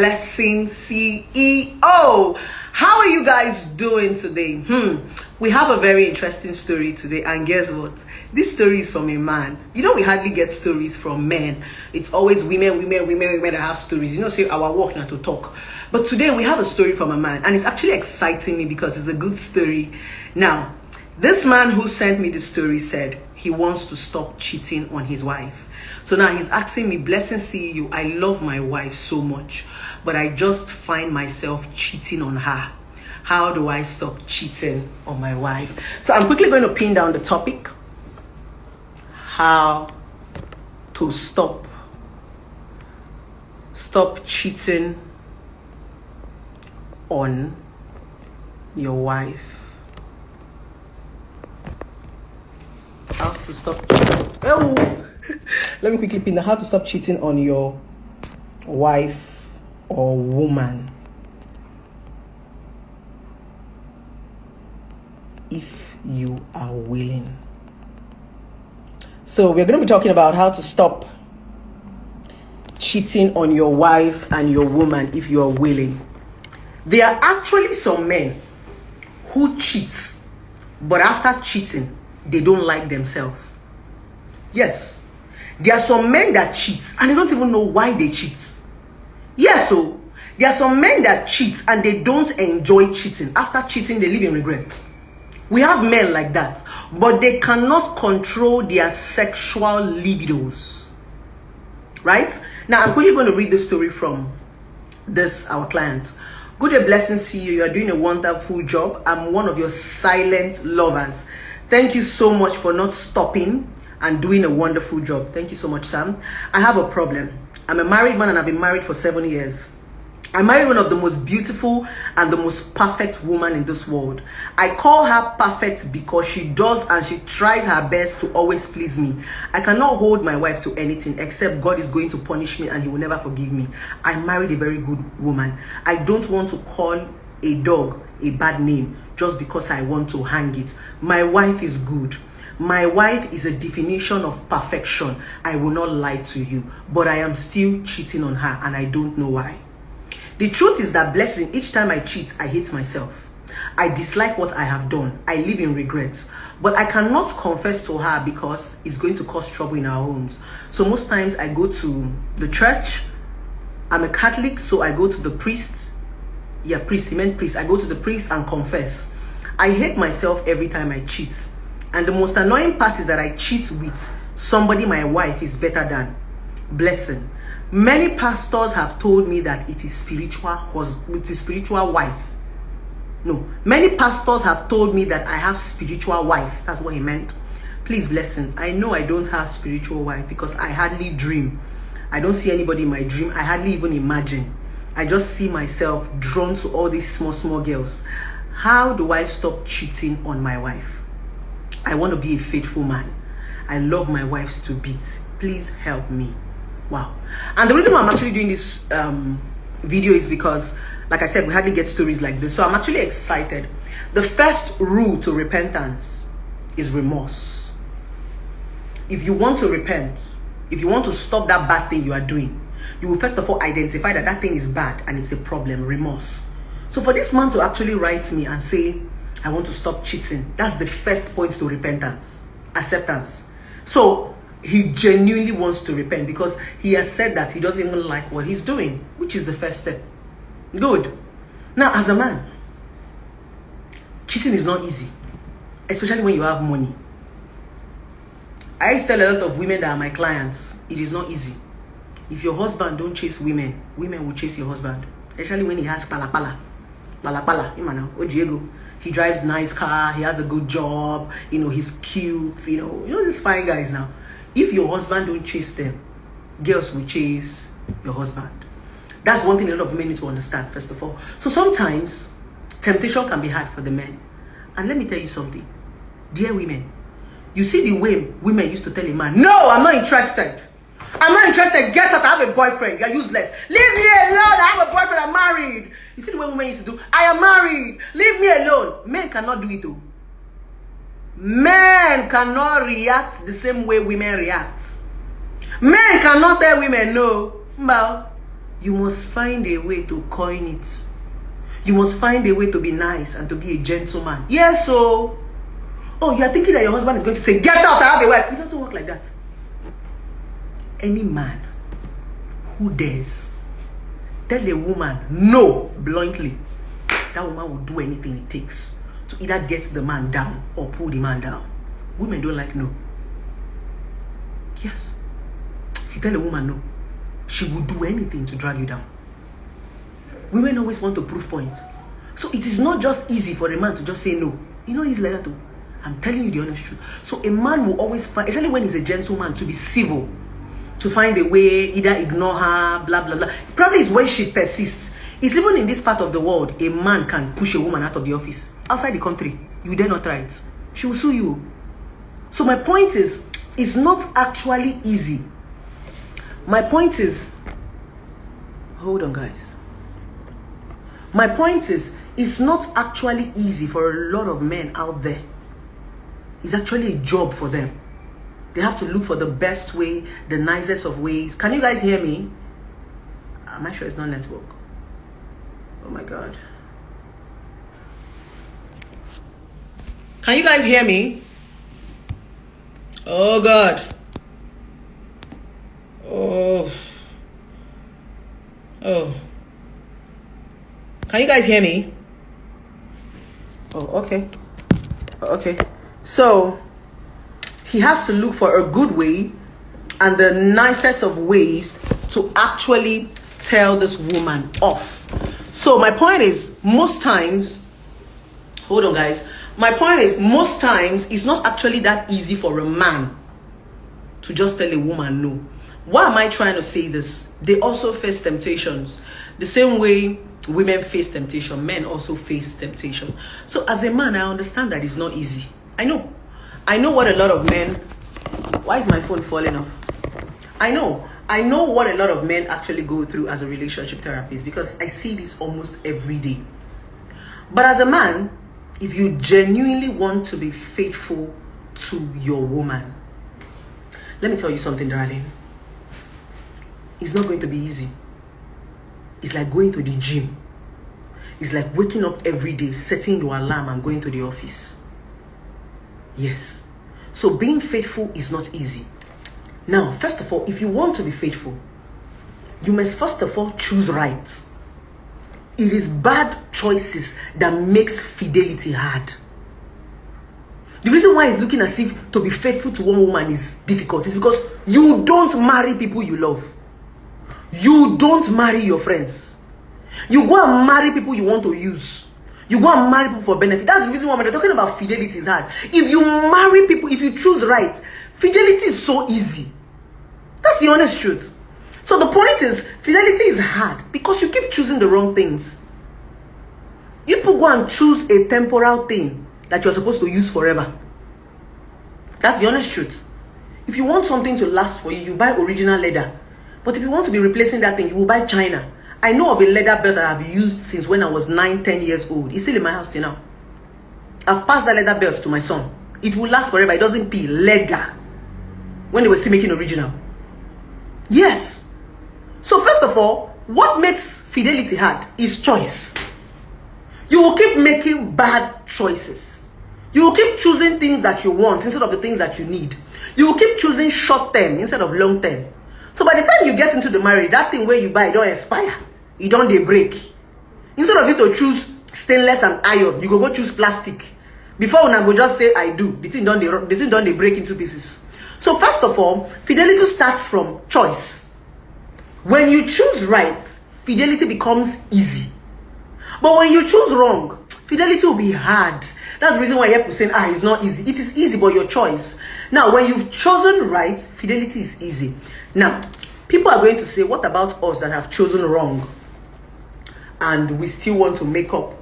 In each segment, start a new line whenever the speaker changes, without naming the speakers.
Blessing CEO. How are you guys doing today? We have a very interesting story today, and guess what? This story is from a man. You know, we hardly get stories from men. It's always women that have stories. You know, say our work not to talk. But today we have a story from a man, and it's actually exciting me because it's a good story. Now, this man who sent me the story said he wants to stop cheating on his wife. So now he's asking me, Blessing CEO, I love my wife so much, but I just find myself cheating on her. How do I stop cheating on my wife? So I'm quickly going to pin down the topic. How to stop cheating on your wife. How to stop. Oh. Let me quickly pin down how to stop cheating on your wife or woman. If you are willing. So we're going to be talking about how to stop cheating on your wife and your woman if you are willing. There are actually some men who cheat, but after cheating, they don't like themselves. Yes. There are some men that cheat and they don't even know why they cheat. Yes, so there are some men that cheat and they don't enjoy cheating. After cheating, they live in regret. We have men like that, but they cannot control their sexual libidos. Right? Now, I'm quickly going to read the story from this, our client. Good day, Blessing CEO. You are doing a wonderful job. I'm one of your silent lovers. Thank you so much for not stopping and doing a wonderful job. Thank you so much, Sam. I have a problem. I'm a married man and I've been married for 7 years. I married one of the most beautiful and the most perfect woman in this world. I call her perfect because she does and she tries her best to always please me. I cannot hold my wife to anything except God is going to punish me and he will never forgive me. I married a very good woman. I don't want to call a dog a bad name just because I want to hang it. My wife is good. My wife is a definition of perfection. I will not lie to you, but I am still cheating on her and I don't know why. The truth is that, Blessing, each time I cheat, I hate myself. I dislike what I have done. I live in regrets. But I cannot confess to her because it's going to cause trouble in our homes. So most times I go to the church. I'm a Catholic, so I go to the priest. Yeah, priest, he meant priest. I go to the priest and confess. I hate myself every time I cheat. And the most annoying part is that I cheat with somebody my wife is better than. Blessing. Many pastors have told me that it is spiritual wife. No, many pastors have told me that I have spiritual wife. That's what he meant. Please, Blessing, I know I don't have spiritual wife because I hardly dream. I don't see anybody in my dream. I hardly even imagine. I just see myself drawn to all these small girls. How do I stop cheating on my wife? I want to be a faithful man. I love my wife to bits. Please help me. Wow. And the reason why I'm actually doing this video is because, like I said, we hardly get stories like this. So I'm actually excited. The first rule to repentance is remorse. If you want to repent, if you want to stop that bad thing you are doing, you will first of all identify that that thing is bad and it's a problem, remorse. So for this man to actually write me and say, I want to stop cheating, that's the first point to repentance, acceptance. So he genuinely wants to repent because he has said that he doesn't even like what he's doing, which is the first step. Good. Now, as a man, cheating is not easy, especially when you have money. I used to tell a lot of women that are my clients, it is not easy. If your husband don't chase women, women will chase your husband, especially when he has pala. He drives nice car, he has a good job, you know, he's cute, you know these fine guys now. If your husband don't chase them, girls will chase your husband. That's one thing a lot of men need to understand, first of all. So sometimes temptation can be hard for the men. And let me tell you something, dear women, you see the way women used to tell a man, no, I'm not interested. I'm not interested. Get out. I have a boyfriend. You're useless. Leave me alone. I have a boyfriend. I'm married. You see the way women used to do? I am married. Leave me alone. Men cannot do it too. Men cannot react the same way women react. Men cannot tell women no. Well, you must find a way to coin it. You must find a way to be nice and to be a gentleman. Yes, so. Oh, you're thinking that your husband is going to say, get out, I have a wife. It doesn't work like that. Any man who dares tell a woman no bluntly, that woman will do anything it takes to either get the man down or pull the man down. Women don't like no. Yes. If you tell a woman no, she will do anything to drag you down. Women always want to prove points. So it is not just easy for a man to just say no. You know, he's like that too. I'm telling you the honest truth. So a man will always find, especially when he's a gentleman, to be civil, to find a way, either ignore her, blah, blah, blah. Probably is when she persists. It's even in this part of the world, a man can push a woman out of the office. Outside the country, you dare not try it. She will sue you. So my point is, it's not actually easy. My point is, hold on guys. My point is, it's not actually easy for a lot of men out there. It's actually a job for them. They have to look for the best way, the nicest of ways. Can you guys hear me? Am I sure it's not network? Oh my God. Can you guys hear me? Oh God. Oh. Can you guys hear me? Oh, okay. Okay. So, he has to look for a good way and the nicest of ways to actually tell this woman off. So, my point is, most times, hold on guys, my point is, most times, it's not actually that easy for a man to just tell a woman no. Why am I trying to say this? They also face temptations. The same way women face temptation, men also face temptation. So as a man, I understand that it's not easy. I know what a lot of men, why is my phone falling off? I know what a lot of men actually go through as a relationship therapist, because I see this almost every day. But as a man, if you genuinely want to be faithful to your woman, let me tell you something, darling. It's not going to be easy. It's like going to the gym. It's like waking up every day, setting your alarm and going to the office. Yes. So being faithful is not easy. Now, first of all, if you want to be faithful, you must first of all choose right. It is bad choices that makes fidelity hard. The reason why it's looking as if to be faithful to one woman is difficult is because you don't marry people you love. You don't marry your friends. You go and marry people you want to use. You go and marry people for benefit. That's the reason why when they're talking about fidelity is hard. If you marry people, if you choose right, fidelity is so easy. That's the honest truth. So the point is, fidelity is hard because you keep choosing the wrong things. You people go and choose a temporal thing that you're supposed to use forever. That's the honest truth. If you want something to last for you, you buy original leather. But if you want to be replacing that thing, you will buy China. I know of a leather belt that I've used since when I was 9-10 years old. It's still in my house till now. I've passed that leather belt to my son. It will last forever. It doesn't peel. Leather. When they were still making original. Yes. So first of all, what makes fidelity hard is choice. You will keep making bad choices. You will keep choosing things that you want instead of the things that you need. You will keep choosing short term instead of long term. So by the time you get into the marriage, that thing where you buy don't expire. You don't dey break. Instead of you to choose stainless and iron, you go choose plastic. Before una go just say I do, the thing don't dey break into pieces. So first of all, fidelity starts from choice. When you choose right, fidelity becomes easy. But when you choose wrong, fidelity will be hard. That's the reason why people saying, it's not easy. It is easy, but your choice. Now, when you've chosen right, fidelity is easy. Now, people are going to say, what about us that have chosen wrong? And we still want to make up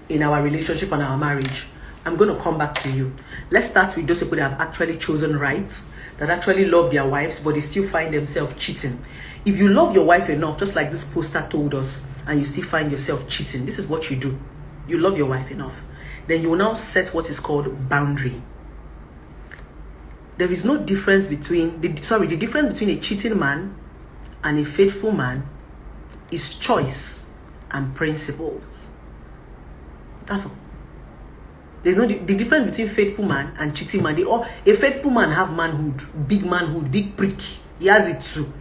in our relationship and our marriage. I'm going to come back to you. Let's start with those people that have actually chosen right, that actually love their wives, but they still find themselves cheating. If you love your wife enough, just like this poster told us, and you still find yourself cheating, this is what you do. You love your wife enough. Then you will now set what is called boundary. There is no difference between, the difference between a cheating man and a faithful man is choice and principles. That's all. There's no the difference between faithful man and cheating man. A faithful man have manhood, big prick. He has it too.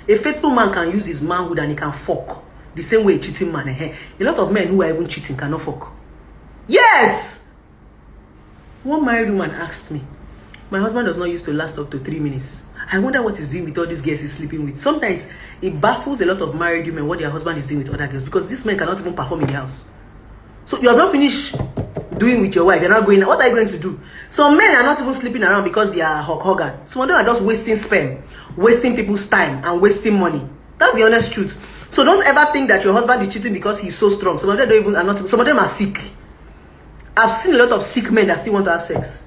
A faithful man can use his manhood and he can fuck. The same way a cheating man. A lot of men who are even cheating cannot fuck. Yes! One married woman asked me, my husband does not used to last up to 3 minutes. I wonder what he's doing with all these girls he's sleeping with. Sometimes it baffles a lot of married women what their husband is doing with other girls, because this man cannot even perform in the house. So you have not finished doing with your wife, you're not going, what are you going to do? Some men are not even sleeping around because they are Hulk Hogan. Some of them are just wasting sperm, wasting people's time, and wasting money. That's the honest truth. So don't ever think that your husband is cheating because he's so strong. Some of them don't even are not. Some of them are sick. I've seen a lot of sick men that still want to have sex.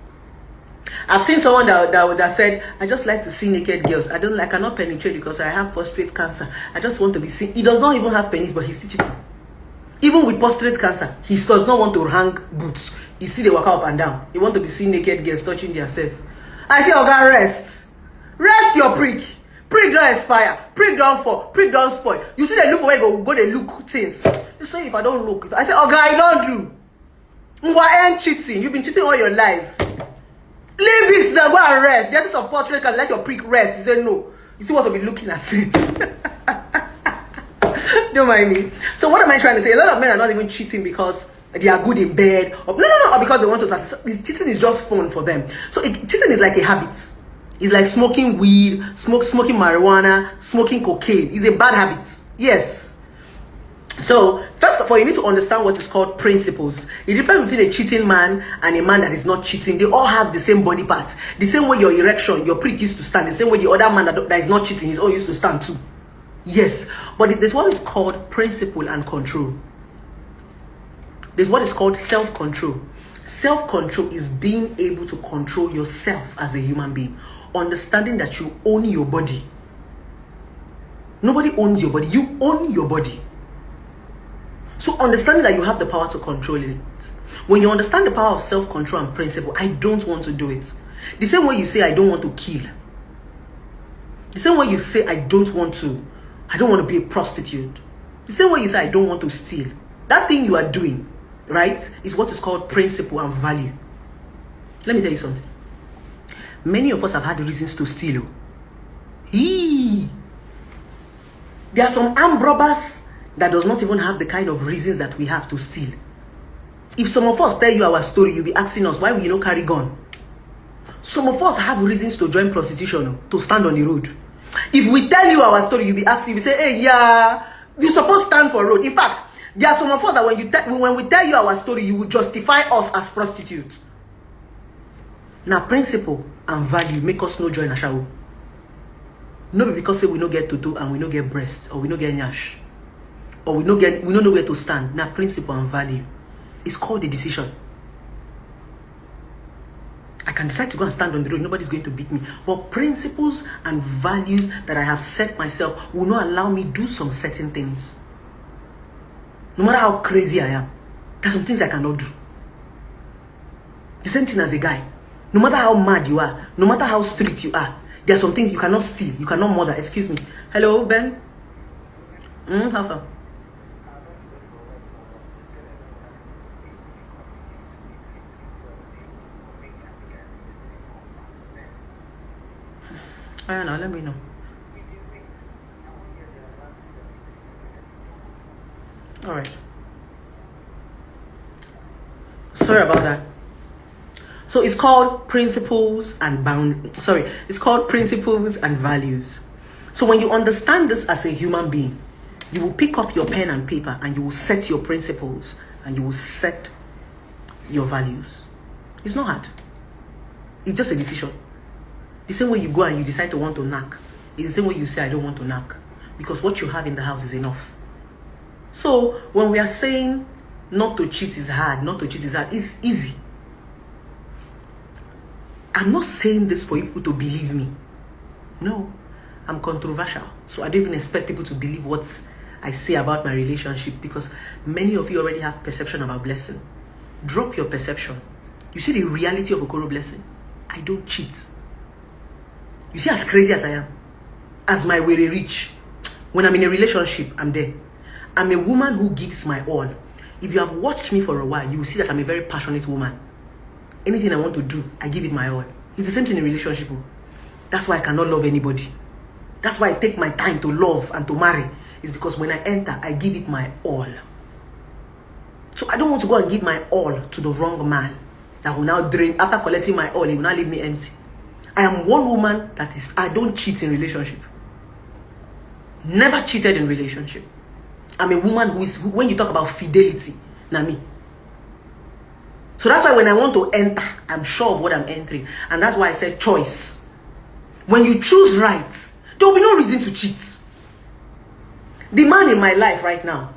I've seen someone that said, I just like to see naked girls. I cannot penetrate because I have prostate cancer. I just want to be seen. He does not even have penis, but he's still cheating. Even with prostate cancer, he does not want to hang boots. You see, they walk up and down. He want to be seen naked girls touching themselves. I say, oh God, rest. Rest your prick. Prick don't expire. Prick don't fall. Prick don't spoil. You see, they look for where you go, they look things. You say, if I don't look. I say, oh God, I don't do. Why ain't cheating? You've been cheating all your life. Leave it now, go and rest. There's some portrait can let your prick rest. You say no. You see what to be looking at it. Don't mind me. So what am I trying to say? A lot of men are not even cheating because they are good in bed. Or because they want to satisfy. Cheating is just fun for them. So cheating is like a habit. It's like smoking weed, smoking marijuana, smoking cocaine. It's a bad habit. Yes. So, first of all, you need to understand what is called principles. The difference between a cheating man and a man that is not cheating, they all have the same body parts. The same way your erection, your prick used to stand. The same way the other man that is not cheating is all used to stand too. Yes. But there's what is called principle and control. There's what is called self-control. Self-control is being able to control yourself as a human being. Understanding that you own your body. Nobody owns your body. You own your body. So understanding that you have the power to control it. When you understand the power of self-control and principle, I don't want to do it. The same way you say, I don't want to kill. The same way you say, I don't want to be a prostitute. The same way you say, I don't want to steal. That thing you are doing, right, is what is called principle and value. Let me tell you something. Many of us have had reasons to steal. There are some armed robbers that does not even have the kind of reasons that we have to steal. If some of us tell you our story, you'll be asking us, why will you not carry gun? Some of us have reasons to join prostitution, to stand on the road. If we tell you our story, you'll be asking, you'll be saying, hey, yeah, you're supposed to stand for road. In fact, there are some of us that when we tell you our story, you will justify us as prostitutes. Now, principle and value make us no join a show. No, because say we no get tutu and we no get breast, or we no get nyash, or we don't know where to stand. Now, principle and value. It's called a decision. I can decide to go and stand on the road. Nobody's going to beat me. But principles and values that I have set myself will not allow me do some certain things. No matter how crazy I am, there's some things I cannot do. The same thing as a guy. No matter how mad you are, no matter how street you are, there are some things you cannot steal, you cannot murder. Excuse me. Hello, Ben? How far? I don't know, let me know. Alright. Sorry about that. So it's called principles and it's called principles and values. So when you understand this as a human being, you will pick up your pen and paper and you will set your principles and you will set your values. It's not hard. It's just a decision. The same way you go and you decide to want to knock, it's the same way you say, I don't want to knock. Because what you have in the house is enough. So when we are saying not to cheat is hard, it's easy. I'm not saying this for people to believe me. No, I'm controversial. So I don't even expect people to believe what I say about my relationship, because many of you already have perception about blessing. Drop your perception. You see the reality of okoro blessing. I don't cheat. You see, as crazy as I am, as my way rich, when I'm in a relationship, I'm there. I'm a woman who gives my all. If you have watched me for a while, you will see that I'm a very passionate woman. Anything I want to do, I give it my all. It's the same thing in a relationship. That's why I cannot love anybody. That's why I take my time to love and to marry. It's because when I enter, I give it my all. So I don't want to go and give my all to the wrong man that will now drain. After collecting my all, he will now leave me empty. I am one woman that is, I don't cheat in relationship. Never cheated in relationship. I'm a woman who is, when you talk about fidelity, na me. So that's why when I want to enter, I'm sure of what I'm entering. And that's why I said choice. When you choose right, there will be no reason to cheat. The man in my life right now,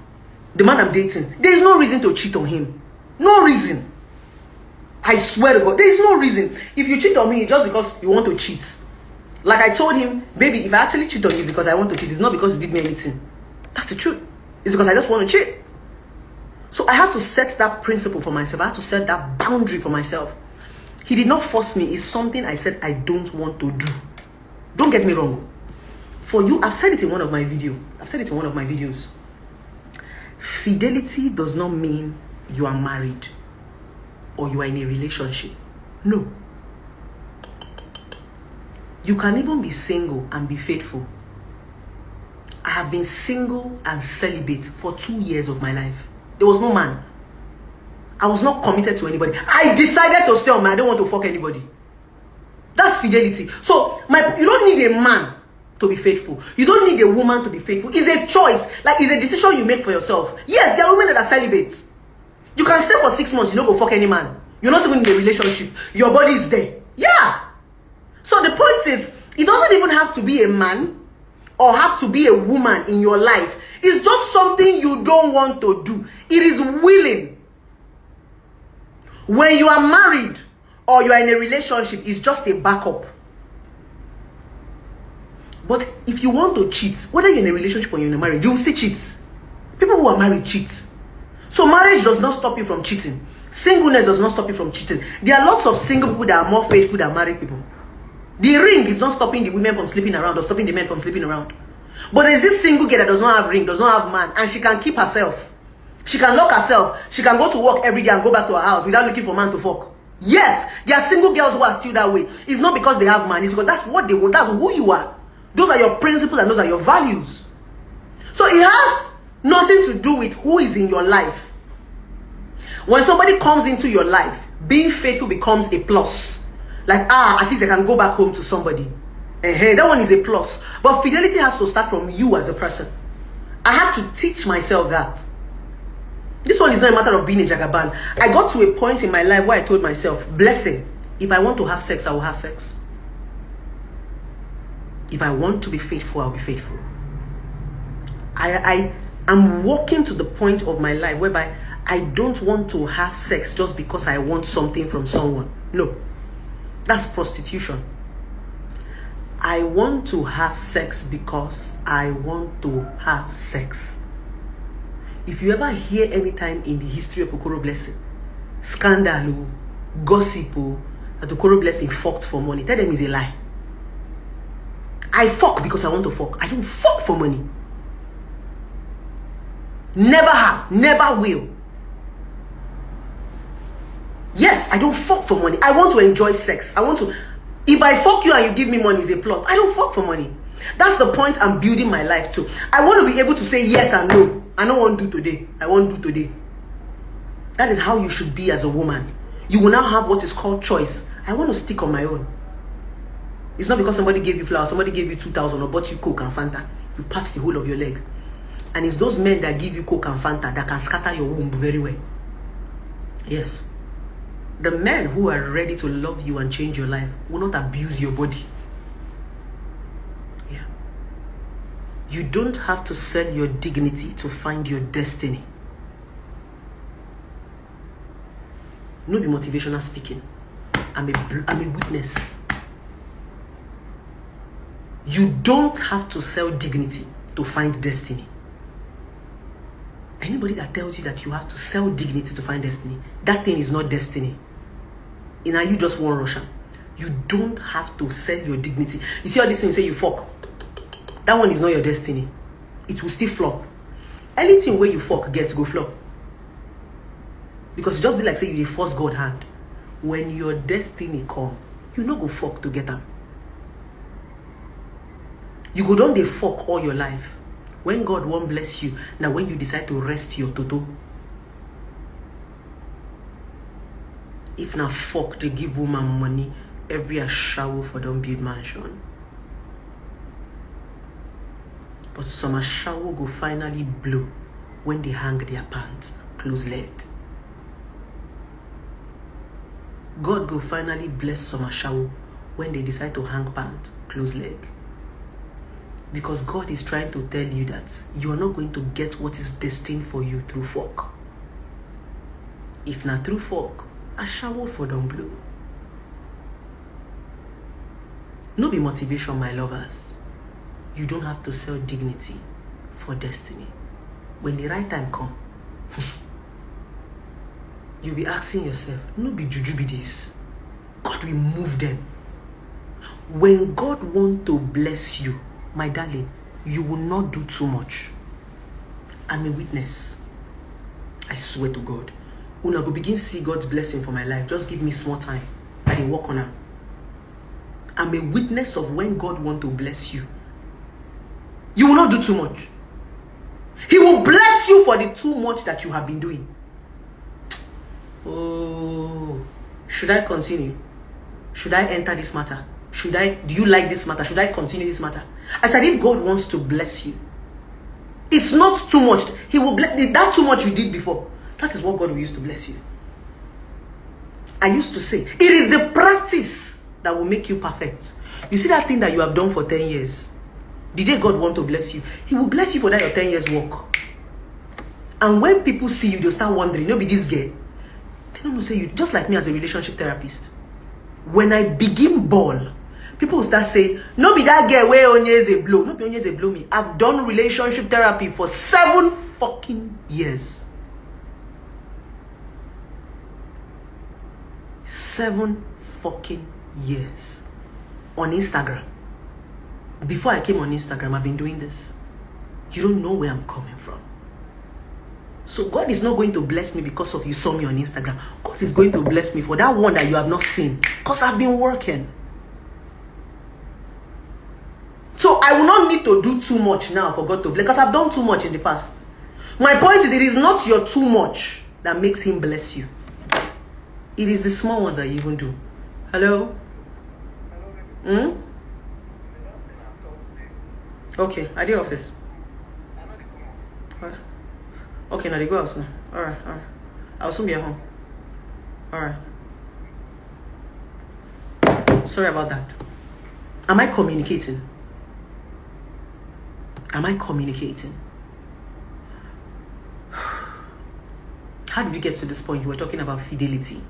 the man I'm dating, there is no reason to cheat on him. No reason. I swear to God, there is no reason. If you cheat on me, it's just because you want to cheat. Like I told him, baby, if I actually cheat on you because I want to cheat, it's not because you did me anything. That's the truth. It's because I just want to cheat. So I had to set that principle for myself. I had to set that boundary for myself. He did not force me. It's something I said I don't want to do. Don't get me wrong. For you, I've said it in one of my videos. Fidelity does not mean you are married or you are in a relationship. No. You can even be single and be faithful. I have been single and celibate for 2 years of my life. There was no man. I was not committed to anybody. I decided to stay on my, I don't want to fuck anybody. That's fidelity. So you don't need a man to be faithful. You don't need a woman to be faithful. It's a choice. Like, it's a decision you make for yourself. Yes, there are women that are celibate. You can stay for 6 months, you don't go fuck any man. You're not even in a relationship. Your body is there. Yeah. So the point is, it doesn't even have to be a man or have to be a woman in your life. It's just something you don't want to do. It is willing. When you are married or you are in a relationship, it's just a backup. But if you want to cheat, whether you're in a relationship or you're in a marriage, you will still cheat. People who are married cheat. So marriage does not stop you from cheating. Singleness does not stop you from cheating. There are lots of single people that are more faithful than married people. The ring is not stopping the women from sleeping around or stopping the men from sleeping around. But there's this single girl that does not have ring, does not have man, and she can keep herself. She can lock herself. She can go to work every day and go back to her house without looking for man to fuck. Yes, there are single girls who are still that way. It's not because they have man, it's because that's what they want. That's who you are. Those are your principles and those are your values. So it has nothing to do with who is in your life. When somebody comes into your life, being faithful becomes a plus. Like, at least I can go back home to somebody. That one is a plus. But fidelity has to start from you as a person. I had to teach myself that. This one is not a matter of being a jagaban. I got to a point in my life where I told myself, blessing, if I want to have sex, I will have sex. If I want to be faithful, I'll be faithful. I'm walking to the point of my life whereby I don't want to have sex just because I want something from someone. No. That's prostitution. I want to have sex because I want to have sex. If you ever hear any time in the history of Okoro Blessing, scandal, gossip, that Okoro Blessing fucked for money, tell them it's a lie. I fuck because I want to fuck. I don't fuck for money. Never have, never will. Yes, I don't fuck for money. I want to enjoy sex. If I fuck you and you give me money, it's a plot. I don't fuck for money. That's the point I'm building my life to. I want to be able to say yes and no. I don't want to do today. I won't do today. That is how you should be as a woman. You will now have what is called choice. I want to stick on my own. It's not because somebody gave you flowers, somebody gave you 2,000 or bought you Coke and Fanta. You pat the whole of your leg. And it's those men that give you Coke and Fanta that can scatter your womb very well. Yes. The men who are ready to love you and change your life will not abuse your body. Yeah. You don't have to sell your dignity to find your destiny. No be motivational speaking. I'm a witness. You don't have to sell dignity to find destiny. Anybody that tells you that you have to sell dignity to find destiny, that thing is not destiny. And now you just want Russian. You don't have to sell your dignity. You see all these things, say you fuck. That one is not your destiny. It will still flop. anything where you fuck get go flop. Because it just be like say you force God hand. When your destiny come, you no go fuck to get them. You go down the fuck all your life. When God won't bless you, now when you decide to rest your toto. If na fuck they give woman money, every a shower for them build mansion. But some a shower go finally blow when they hang their pants, close leg. God go finally bless some a shower when they decide to hang pants, close leg. Because God is trying to tell you that you are not going to get what is destined for you through fuck. If not through fuck, a shower for them blow. No be motivation, my lovers. You don't have to sell dignity for destiny. When the right time come, you'll be asking yourself, no be juju be this. God will move them. When God want to bless you, my darling, you will not do too much. I'm a witness. I swear to God. When I go begin see God's blessing for my life, just give me small time. I dey work on her. I'm a witness of when God want to bless you. You will not do too much. He will bless you for the too much that you have been doing. Oh, should I continue? Should I enter this matter? Do you like this matter? Should I continue this matter? I said, if God wants to bless you, it's not too much. He will bless that too much you did before. That is what God will use to bless you. I used to say, it is the practice that will make you perfect. You see that thing that you have done for 10 years? The day God wants to bless you, He will bless you for that your 10 years work. And when people see you, they'll start wondering, no be this girl. They don't know, say you, just like me as a relationship therapist. When I begin ball, people will start saying, no be that girl where onye is a blow. No be onye is a blow me. I've done relationship therapy for 7 fucking years. 7 fucking years. On Instagram. Before I came on Instagram, I've been doing this. You don't know where I'm coming from. So God is not going to bless me because of you saw me on Instagram. God is going to bless me for that one that you have not seen. Because I've been working. So I will not need to do too much now for God to bless. Because I've done too much in the past. My point is, it is not your too much that makes Him bless you. It is the small ones that you even do. Hello? Okay, at the office. Okay, now they go out now. Alright. I'll soon be at home. Alright. Sorry about that. Am I communicating? How did you get to this point? You were talking about fidelity.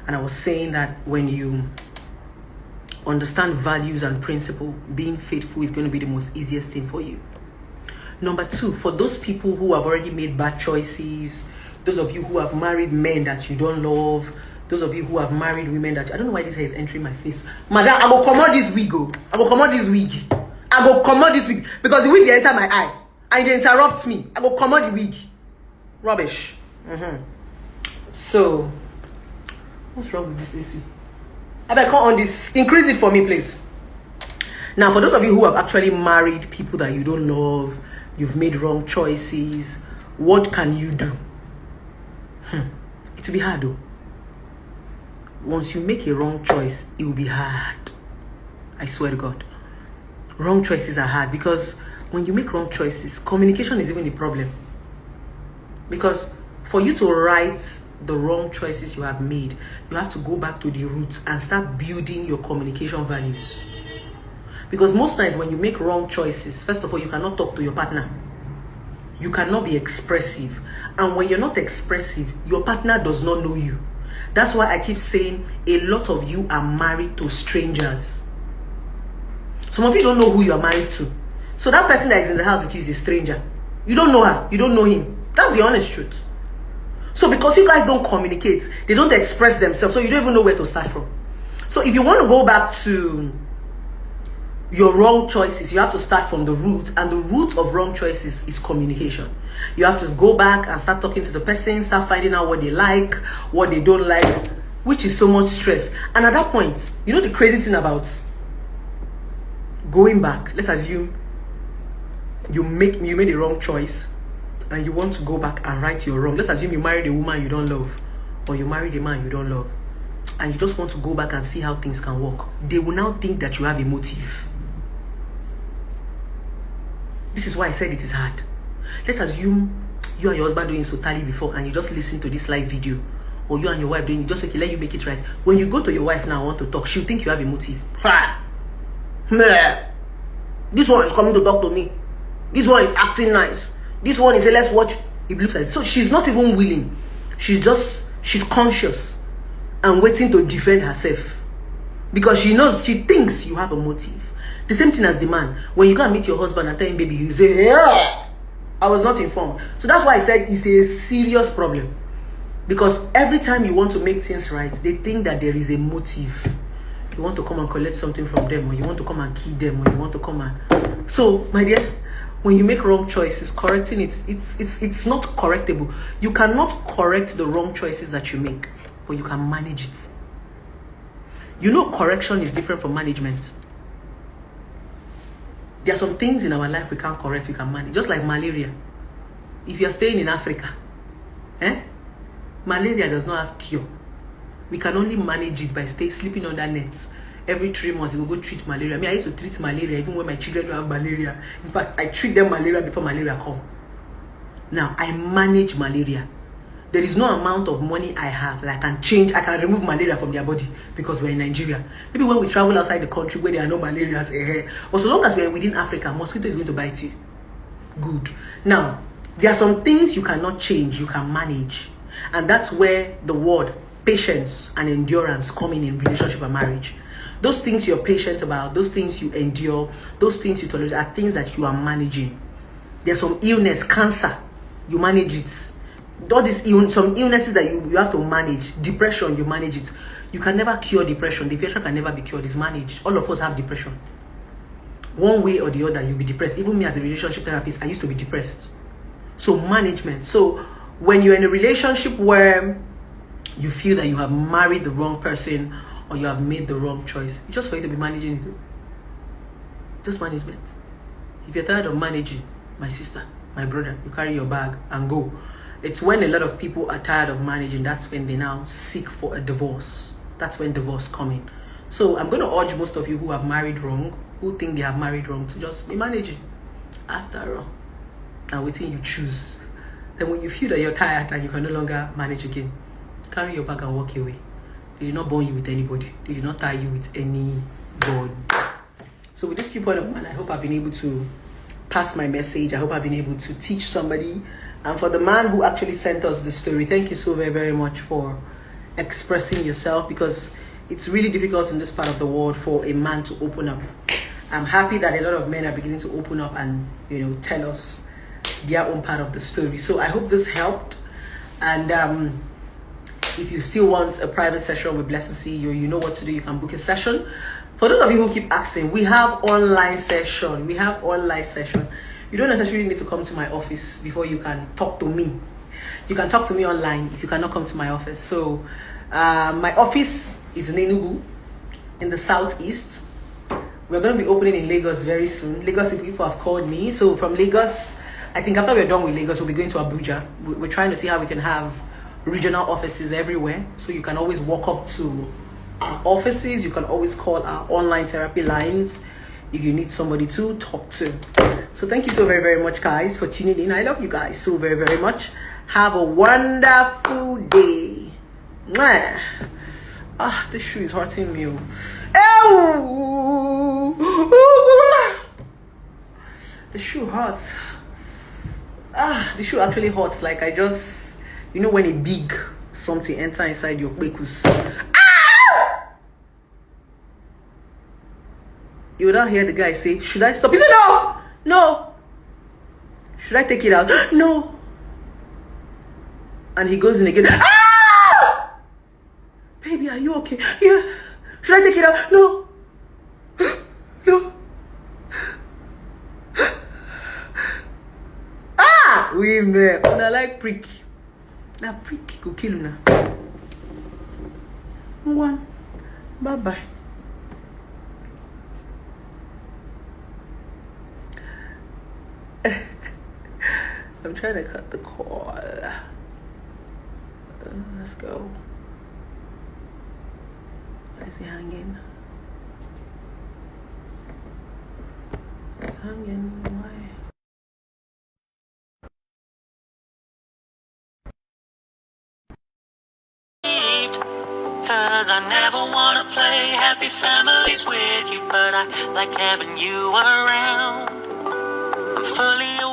And I was saying that when you understand values and principle, being faithful is going to be the most easiest thing for you. Number 2, for those people who have already made bad choices, those of you who have married men that you don't love, those of you who have married women that I don't know why this hair is entering my face. Madam, I go come out this wig. I go come out this wig because the wig they enter my eye and it interrupts me. I go come out the wig. Rubbish. So, what's wrong with this AC? I better come on this. Increase it for me, please. Now, for those of you who have actually married people that you don't love, you've made wrong choices, what can you do? It will be hard though. Once you make a wrong choice, it will be hard. I swear to God. Wrong choices are hard because when you make wrong choices, communication is even a problem. Because for you to right the wrong choices you have made, you have to go back to the roots and start building your communication values. Because most times when you make wrong choices, first of all, you cannot talk to your partner. You cannot be expressive. And when you're not expressive, your partner does not know you. That's why I keep saying a lot of you are married to strangers. Some of you don't know who you are married to. So that person that is in the house with you is a stranger. You don't know her. You don't know him. That's the honest truth. So because you guys don't communicate, they don't express themselves, so you don't even know where to start from. So if you want to go back to your wrong choices, you have to start from the root, and the root of wrong choices is communication. You have to go back and start talking to the person, start finding out what they like, what they don't like, which is so much stress. And at that point, you know the crazy thing about going back, let's assume you made a wrong choice and you want to go back and right your wrong. Let's assume you married a woman you don't love, or you married a man you don't love, and you just want to go back and see how things can work. They will now think that you have a motive. This is why I said it is hard. Let's assume you and your husband doing totally before, and you just listen to this live video, or you and your wife doing it, just okay, let you make it right. When you go to your wife now and want to talk, she'll think you have a motive. Ha! Meh. This one is coming to talk to me. This one is acting nice. This one is say, let's watch. It looks like, so she's not even willing. She's conscious and waiting to defend herself, because she thinks you have a motive. The same thing as the man. When you go and meet your husband and tell him, baby, you say, yeah, I was not informed. So that's why I said it's a serious problem. Because every time you want to make things right, they think that there is a motive. You want to come and collect something from them, or you want to come and kill them, or you want to come and... So, my dear, when you make wrong choices, correcting it's not correctable. You cannot correct the wrong choices that you make, but you can manage it. You know, correction is different from management. There are some things in our life we can't correct, we can manage. Just like malaria. If you're staying in Africa, malaria does not have cure. We can only manage it by sleeping under nets. Every 3 months, you go treat malaria. I used to treat malaria even when my children don't have malaria. In fact, I treat them malaria before malaria come. Now, I manage malaria. There is no amount of money I have that I can remove malaria from their body, because we're in Nigeria. Maybe when we travel outside the country where there are no malarias, but so long as we're within Africa, mosquito is going to bite you. Good. Now, there are some things you cannot change, you can manage. And that's where the word patience and endurance come in relationship and marriage. Those things you're patient about, those things you endure, those things you tolerate are things that you are managing. There's some illness, cancer, you manage it. All these some illnesses that you have to manage. Depression, you manage it. You can never cure depression. Depression can never be cured. It's managed. All of us have depression. One way or the other, you'll be depressed. Even me as a relationship therapist, I used to be depressed. So management. So when you're in a relationship where you feel that you have married the wrong person or you have made the wrong choice, it's just for you to be managing it. Just management. If you're tired of managing, my sister, my brother, you carry your bag and go. It's when a lot of people are tired of managing, that's when they now seek for a divorce. That's when divorce comes in. So I'm going to urge most of you who have married wrong, who think they have married wrong, to just be managing. After all, now waiting you choose. Then when you feel that you're tired and you can no longer manage again, carry your bag and walk away. They did not bond you with anybody. They did not tie you with anybody. So with this viewpoint of mine, I hope I've been able to pass my message. I hope I've been able to teach somebody. And for the man who actually sent us the story, thank you so very, very much for expressing yourself, because it's really difficult in this part of the world for a man to open up. I'm happy that a lot of men are beginning to open up and, tell us their own part of the story. So I hope this helped. And if you still want a private session with Blessing CEO, you know what to do. You can book a session. For those of you who keep asking, we have online session. You don't necessarily need to come to my office before you can talk to me. You can talk to me online if you cannot come to my office. So my office is in Enugu, in the southeast. We're going to be opening in Lagos very soon. Lagos people have called me. So from Lagos, I think after we're done with Lagos, we'll be going to Abuja. We're trying to see how we can have regional offices everywhere. So you can always walk up to our offices. You can always call our online therapy lines if you need somebody to talk to. So thank you so very, very much, guys, for tuning in. I love you guys so very, very much. Have a wonderful day. Mwah. This shoe is hurting me. The shoe hurts. The shoe actually hurts. Like I just, when a big something enter inside your bekus. You will not hear the guy say, should I stop? He said, no. Should I take it out? No. And he goes in again. Baby, are you okay? Yeah. Should I take it out? No. man. I like prick. Now prick go kill you now. One. Bye-bye. I'm trying to cut the call. Let's go. Is he hanging? He's hanging. Why?
Cause I never wanna play happy families with you, but I like having you around. I'm fully aware